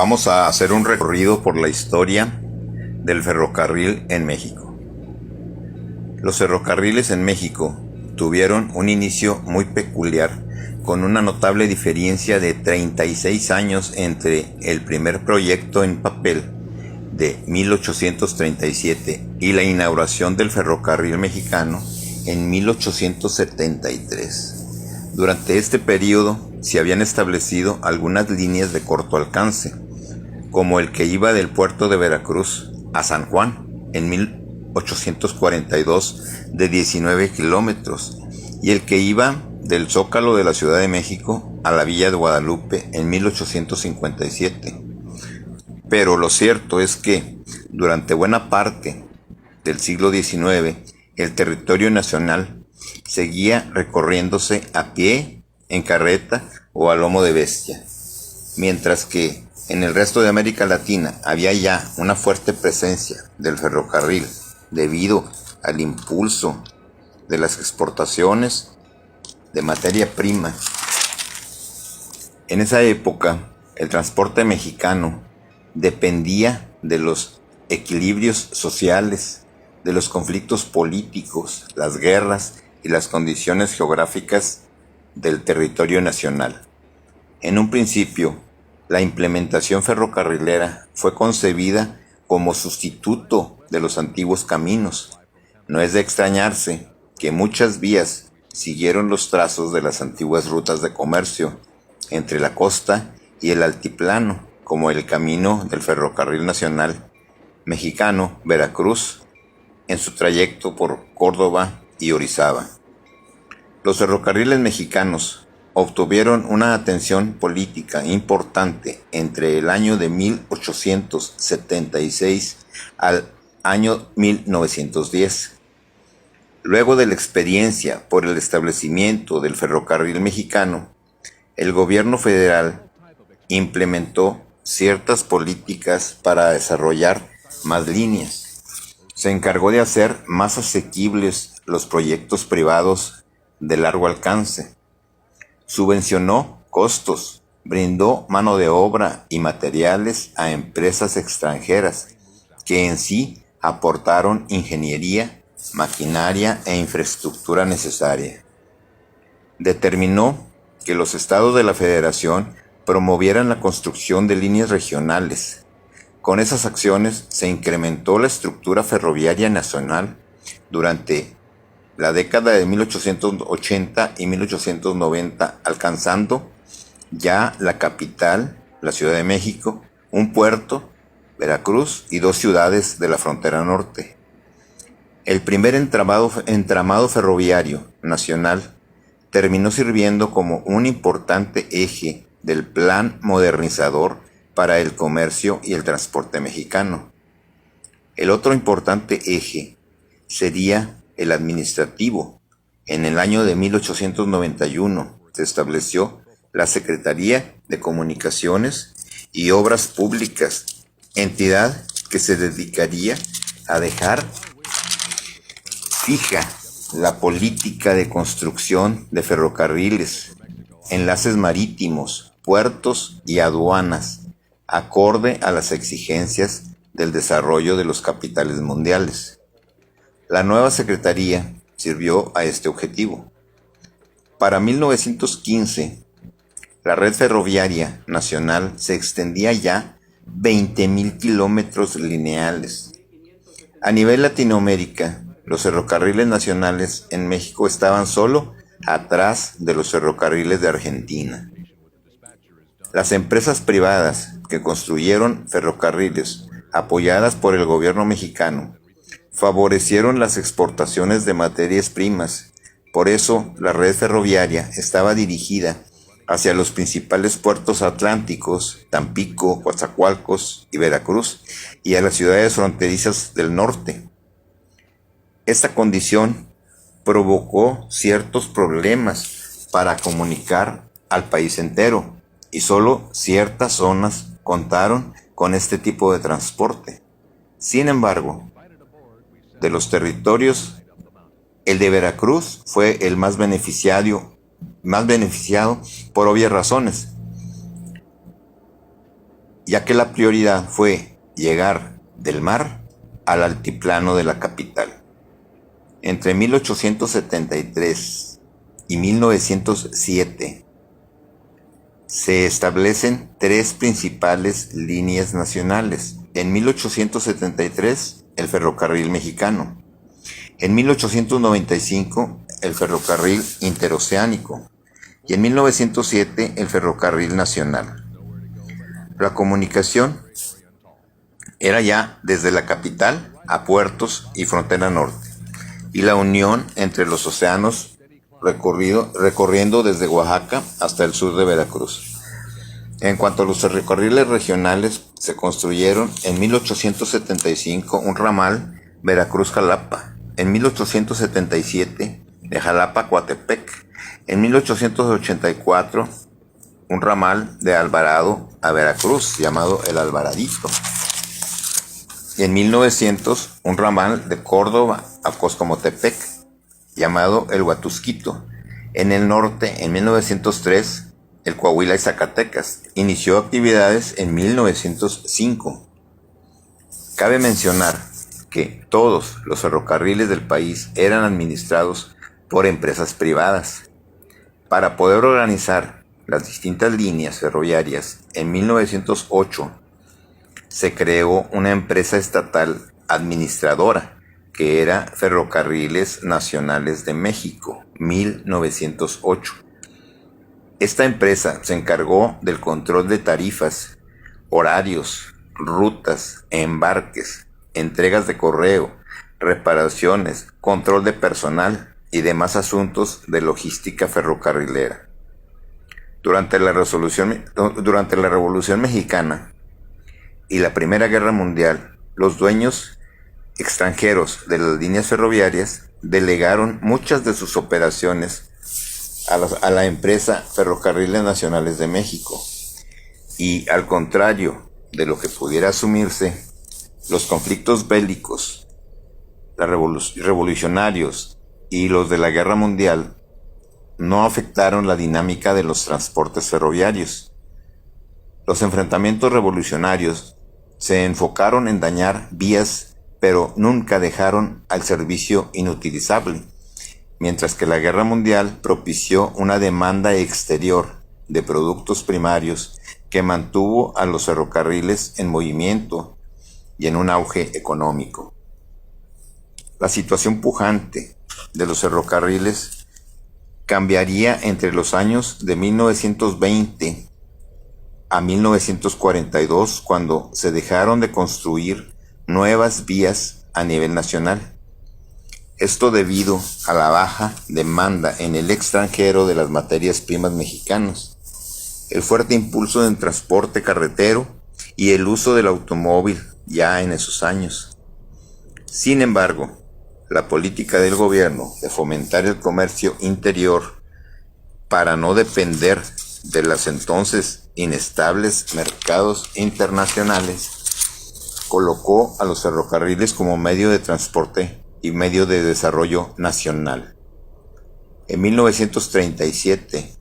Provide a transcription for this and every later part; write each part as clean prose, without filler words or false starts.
Vamos a hacer un recorrido por la historia del ferrocarril en México. Los ferrocarriles en México tuvieron un inicio muy peculiar, con una notable diferencia de 36 años entre el primer proyecto en papel de 1837 y la inauguración del ferrocarril mexicano en 1873. Durante este periodo se habían establecido algunas líneas de corto alcance, como el que iba del puerto de Veracruz a San Juan en 1842 de 19 kilómetros y el que iba del Zócalo de la Ciudad de México a la Villa de Guadalupe en 1857. Pero lo cierto es que durante buena parte del siglo XIX el territorio nacional seguía recorriéndose a pie, en carreta o a lomo de bestia, mientras que en el resto de América Latina había ya una fuerte presencia del ferrocarril debido al impulso de las exportaciones de materia prima. En esa época, el transporte mexicano dependía de los equilibrios sociales, de los conflictos políticos, las guerras y las condiciones geográficas del territorio nacional. En un principio, la implementación ferrocarrilera fue concebida como sustituto de los antiguos caminos. No es de extrañarse que muchas vías siguieron los trazos de las antiguas rutas de comercio entre la costa y el altiplano, como el camino del ferrocarril nacional mexicano Veracruz en su trayecto por Córdoba y Orizaba. Los ferrocarriles mexicanos obtuvieron una atención política importante entre el año de 1876 al año 1910. Luego de la experiencia por el establecimiento del ferrocarril mexicano, el gobierno federal implementó ciertas políticas para desarrollar más líneas. Se encargó de hacer más asequibles los proyectos privados de largo alcance. Subvencionó costos, brindó mano de obra y materiales a empresas extranjeras que en sí aportaron ingeniería, maquinaria e infraestructura necesaria. Determinó que los estados de la Federación promovieran la construcción de líneas regionales. Con esas acciones se incrementó la estructura ferroviaria nacional durante la década de 1880 y 1890, alcanzando ya la capital, la Ciudad de México, un puerto, Veracruz, y dos ciudades de la frontera norte. El primer entramado ferroviario nacional terminó sirviendo como un importante eje del plan modernizador para el comercio y el transporte mexicano. El otro importante eje sería el administrativo. En el año de 1891 se estableció la Secretaría de Comunicaciones y Obras Públicas, entidad que se dedicaría a dejar fija la política de construcción de ferrocarriles, enlaces marítimos, puertos y aduanas, acorde a las exigencias del desarrollo de los capitales mundiales. La nueva secretaría sirvió a este objetivo. Para 1915, la red ferroviaria nacional se extendía ya 20,000 kilómetros lineales. A nivel Latinoamérica, los ferrocarriles nacionales en México estaban solo atrás de los ferrocarriles de Argentina. Las empresas privadas que construyeron ferrocarriles apoyadas por el gobierno mexicano favorecieron las exportaciones de materias primas. Por eso, la red ferroviaria estaba dirigida hacia los principales puertos atlánticos, Tampico, Coatzacoalcos y Veracruz, y a las ciudades fronterizas del norte. Esta condición provocó ciertos problemas para comunicar al país entero, y solo ciertas zonas contaron con este tipo de transporte. Sin embargo, de los territorios, el de Veracruz fue el más beneficiado por obvias razones, ya que la prioridad fue llegar del mar al altiplano de la capital. Entre 1873 y 1907 se establecen tres principales líneas nacionales. En 1873, el ferrocarril mexicano. En 1895, el ferrocarril interoceánico. Y en 1907, el ferrocarril nacional. La comunicación era ya desde la capital a puertos y frontera norte, y la unión entre los océanos recorriendo desde Oaxaca hasta el sur de Veracruz. En cuanto a los ferrocarriles regionales, se construyeron en 1875 un ramal Veracruz-Jalapa, en 1877 de Jalapa a Coatepec, en 1884 un ramal de Alvarado a Veracruz llamado el Alvaradito, y en 1900 un ramal de Córdoba a Coscomotepec llamado el Huatusquito. En el norte, en 1903, el Coahuila y Zacatecas inició actividades en 1905. Cabe mencionar que todos los ferrocarriles del país eran administrados por empresas privadas. Para poder organizar las distintas líneas ferroviarias, en 1908 se creó una empresa estatal administradora, que era Ferrocarriles Nacionales de México, 1908. Esta empresa se encargó del control de tarifas, horarios, rutas, embarques, entregas de correo, reparaciones, control de personal y demás asuntos de logística ferrocarrilera. Durante la Revolución Mexicana y la Primera Guerra Mundial, los dueños extranjeros de las líneas ferroviarias delegaron muchas de sus operaciones a la empresa Ferrocarriles Nacionales de México. Y al contrario de lo que pudiera asumirse, los conflictos bélicos, revolucionarios y los de la Guerra Mundial no afectaron la dinámica de los transportes ferroviarios. Los enfrentamientos revolucionarios se enfocaron en dañar vías, pero nunca dejaron al servicio inutilizable, mientras que la Guerra Mundial propició una demanda exterior de productos primarios que mantuvo a los ferrocarriles en movimiento y en un auge económico. La situación pujante de los ferrocarriles cambiaría entre los años de 1920 a 1942, cuando se dejaron de construir nuevas vías a nivel nacional. Esto debido a la baja demanda en el extranjero de las materias primas mexicanas, el fuerte impulso en transporte carretero y el uso del automóvil ya en esos años. Sin embargo, la política del gobierno de fomentar el comercio interior para no depender de los entonces inestables mercados internacionales colocó a los ferrocarriles como medio de transporte y medio de desarrollo nacional. En 1937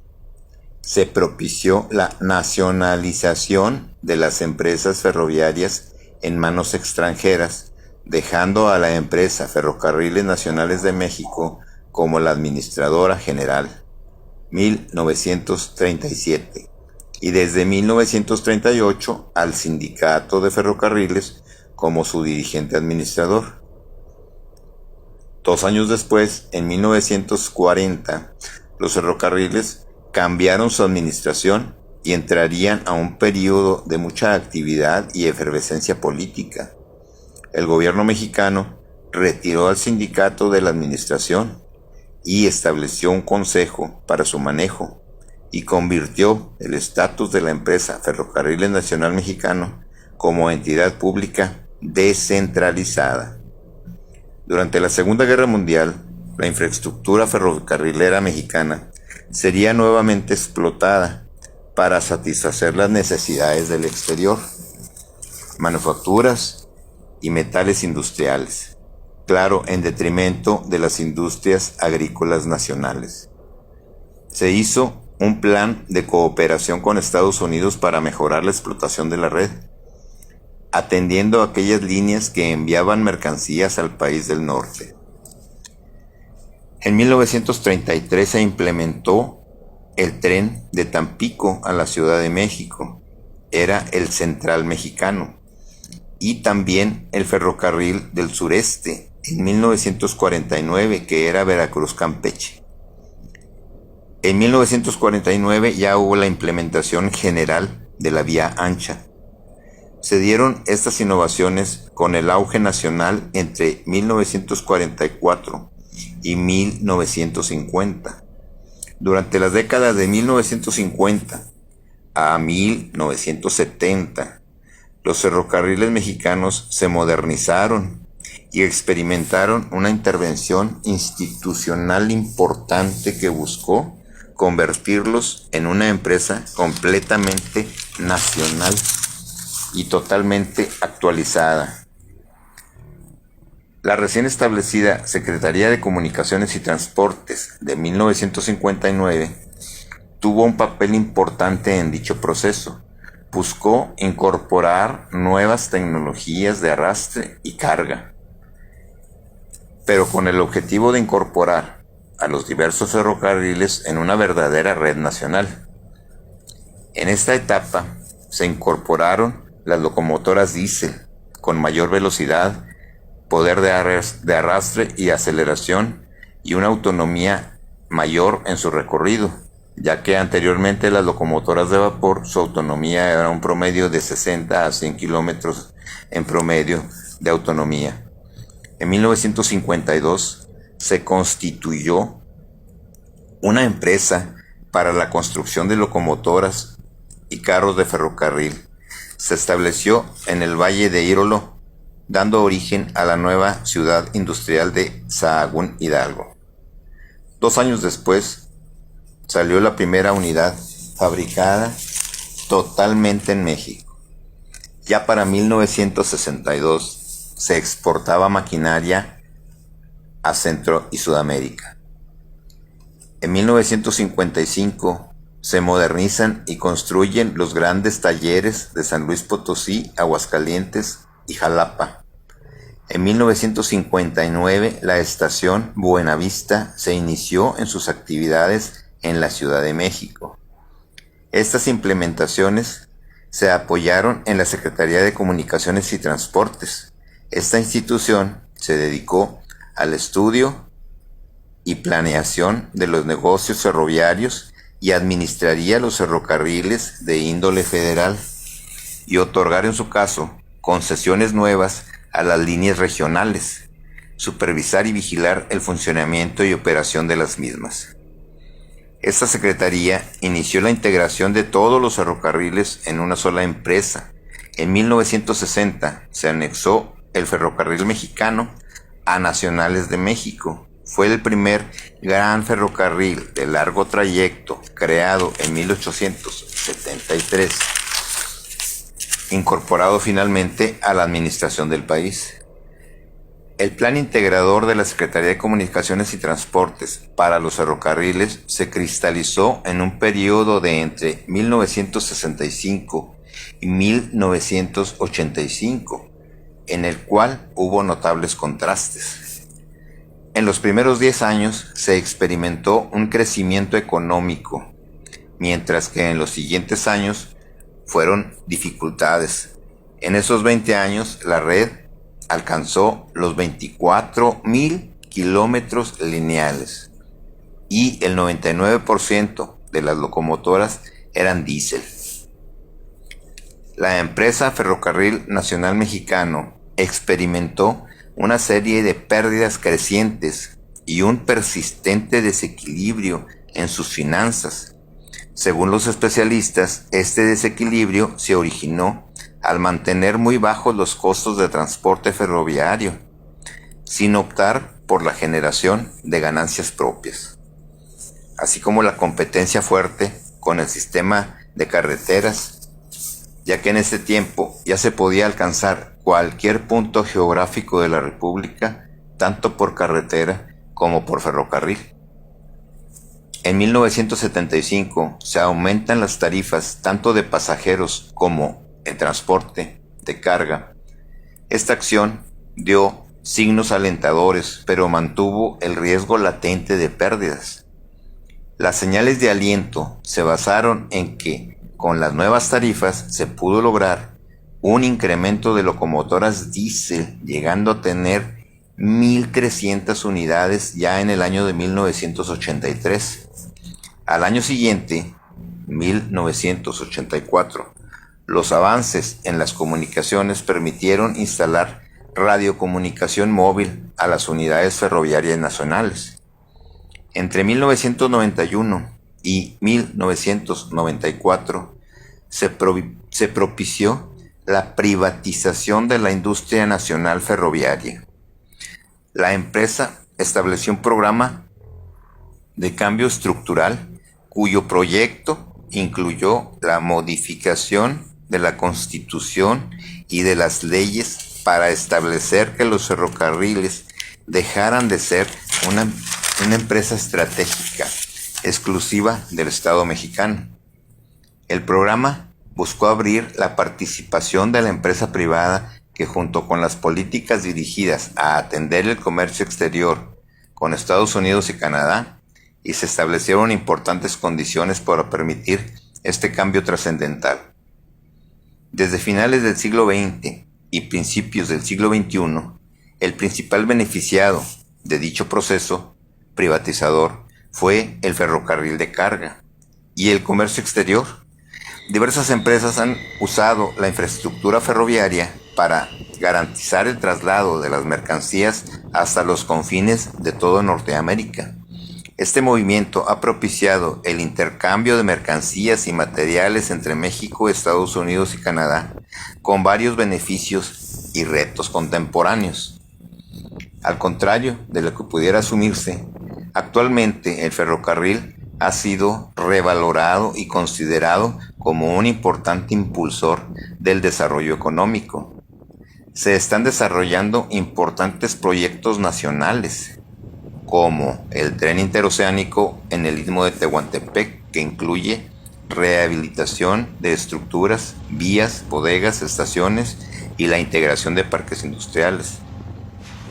se propició la nacionalización de las empresas ferroviarias en manos extranjeras, dejando a la empresa Ferrocarriles Nacionales de México como la administradora general, 1937, y desde 1938 al Sindicato de Ferrocarriles como su dirigente administrador. 2 años después, en 1940, los ferrocarriles cambiaron su administración y entrarían a un periodo de mucha actividad y efervescencia política. El gobierno mexicano retiró al sindicato de la administración y estableció un consejo para su manejo, y convirtió el estatus de la empresa Ferrocarriles Nacional Mexicano como entidad pública descentralizada. Durante la Segunda Guerra Mundial, la infraestructura ferrocarrilera mexicana sería nuevamente explotada para satisfacer las necesidades del exterior, manufacturas y metales industriales, claro, en detrimento de las industrias agrícolas nacionales. Se hizo un plan de cooperación con Estados Unidos para mejorar la explotación de la red, atendiendo a aquellas líneas que enviaban mercancías al país del norte. En 1933 se implementó el tren de Tampico a la Ciudad de México, era el Central Mexicano, y también el Ferrocarril del Sureste en 1949, que era Veracruz-Campeche. En 1949 ya hubo la implementación general de la vía ancha. Se dieron estas innovaciones con el auge nacional entre 1944 y 1950. Durante las décadas de 1950 a 1970, los ferrocarriles mexicanos se modernizaron y experimentaron una intervención institucional importante que buscó convertirlos en una empresa completamente nacional y totalmente actualizada. La recién establecida Secretaría de Comunicaciones y Transportes de 1959 tuvo un papel importante en dicho proceso. Buscó incorporar nuevas tecnologías de arrastre y carga, pero con el objetivo de incorporar a los diversos ferrocarriles en una verdadera red nacional. En esta etapa se incorporaron las locomotoras diésel con mayor velocidad, poder de arrastre y aceleración y una autonomía mayor en su recorrido, ya que anteriormente las locomotoras de vapor su autonomía era un promedio de 60 a 100 kilómetros en promedio de autonomía. En 1952 se constituyó una empresa para la construcción de locomotoras y carros de ferrocarril. Se estableció en el Valle de Irolo, dando origen a la nueva ciudad industrial de Sahagún, Hidalgo. 2 años después, salió la primera unidad fabricada totalmente en México. Ya para 1962 se exportaba maquinaria a Centro y Sudamérica. En 1955 se modernizan y construyen los grandes talleres de San Luis Potosí, Aguascalientes y Jalapa. En 1959 la estación Buenavista se inició en sus actividades en la Ciudad de México. Estas implementaciones se apoyaron en la Secretaría de Comunicaciones y Transportes. Esta institución se dedicó al estudio y planeación de los negocios ferroviarios y administraría los ferrocarriles de índole federal y otorgar en su caso concesiones nuevas a las líneas regionales, supervisar y vigilar el funcionamiento y operación de las mismas. Esta secretaría inició la integración de todos los ferrocarriles en una sola empresa. En 1960 se anexó el Ferrocarril Mexicano a Nacionales de México. Fue el primer gran ferrocarril de largo trayecto creado en 1873, incorporado finalmente a la administración del país. El plan integrador de la Secretaría de Comunicaciones y Transportes para los ferrocarriles se cristalizó en un periodo de entre 1965 y 1985, en el cual hubo notables contrastes. En los primeros 10 años se experimentó un crecimiento económico, mientras que en los siguientes años fueron dificultades. En esos 20 años la red alcanzó los 24,000 kilómetros lineales y el 99% de las locomotoras eran diésel. La empresa Ferrocarril Nacional Mexicano experimentó una serie de pérdidas crecientes y un persistente desequilibrio en sus finanzas. Según los especialistas, este desequilibrio se originó al mantener muy bajos los costos de transporte ferroviario, sin optar por la generación de ganancias propias, así como la competencia fuerte con el sistema de carreteras, ya que en ese tiempo ya se podía alcanzar cualquier punto geográfico de la República, tanto por carretera como por ferrocarril. En 1975 se aumentan las tarifas tanto de pasajeros como en transporte de carga. Esta acción dio signos alentadores, pero mantuvo el riesgo latente de pérdidas. Las señales de aliento se basaron en que con las nuevas tarifas se pudo lograr un incremento de locomotoras diésel, llegando a tener 1,300 unidades ya en el año de 1983. Al año siguiente, 1984, los avances en las comunicaciones permitieron instalar radiocomunicación móvil a las unidades ferroviarias nacionales. Entre 1991 y 1994 se propició la privatización de la industria nacional ferroviaria. La empresa estableció un programa de cambio estructural cuyo proyecto incluyó la modificación de la Constitución y de las leyes para establecer que los ferrocarriles dejaran de ser una empresa estratégica exclusiva del Estado mexicano. El programa buscó abrir la participación de la empresa privada que, junto con las políticas dirigidas a atender el comercio exterior con Estados Unidos y Canadá, y se establecieron importantes condiciones para permitir este cambio trascendental. Desde finales del siglo XX y principios del siglo XXI, el principal beneficiado de dicho proceso privatizador fue el ferrocarril de carga y el comercio exterior. Diversas empresas han usado la infraestructura ferroviaria para garantizar el traslado de las mercancías hasta los confines de toda Norteamérica. Este movimiento ha propiciado el intercambio de mercancías y materiales entre México, Estados Unidos y Canadá, con varios beneficios y retos contemporáneos. Al contrario de lo que pudiera asumirse, actualmente el ferrocarril ha sido revalorado y considerado como un importante impulsor del desarrollo económico. Se están desarrollando importantes proyectos nacionales, como el tren interoceánico en el Istmo de Tehuantepec, que incluye rehabilitación de estructuras, vías, bodegas, estaciones y la integración de parques industriales.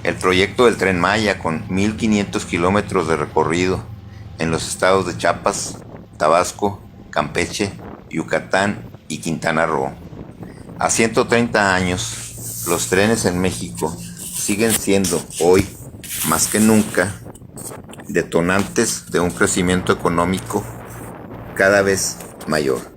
El proyecto del Tren Maya, con 1,500 kilómetros de recorrido en los estados de Chiapas, Tabasco, Campeche, Yucatán y Quintana Roo. A 130 años, los trenes en México siguen siendo hoy, más que nunca, detonantes de un crecimiento económico cada vez mayor.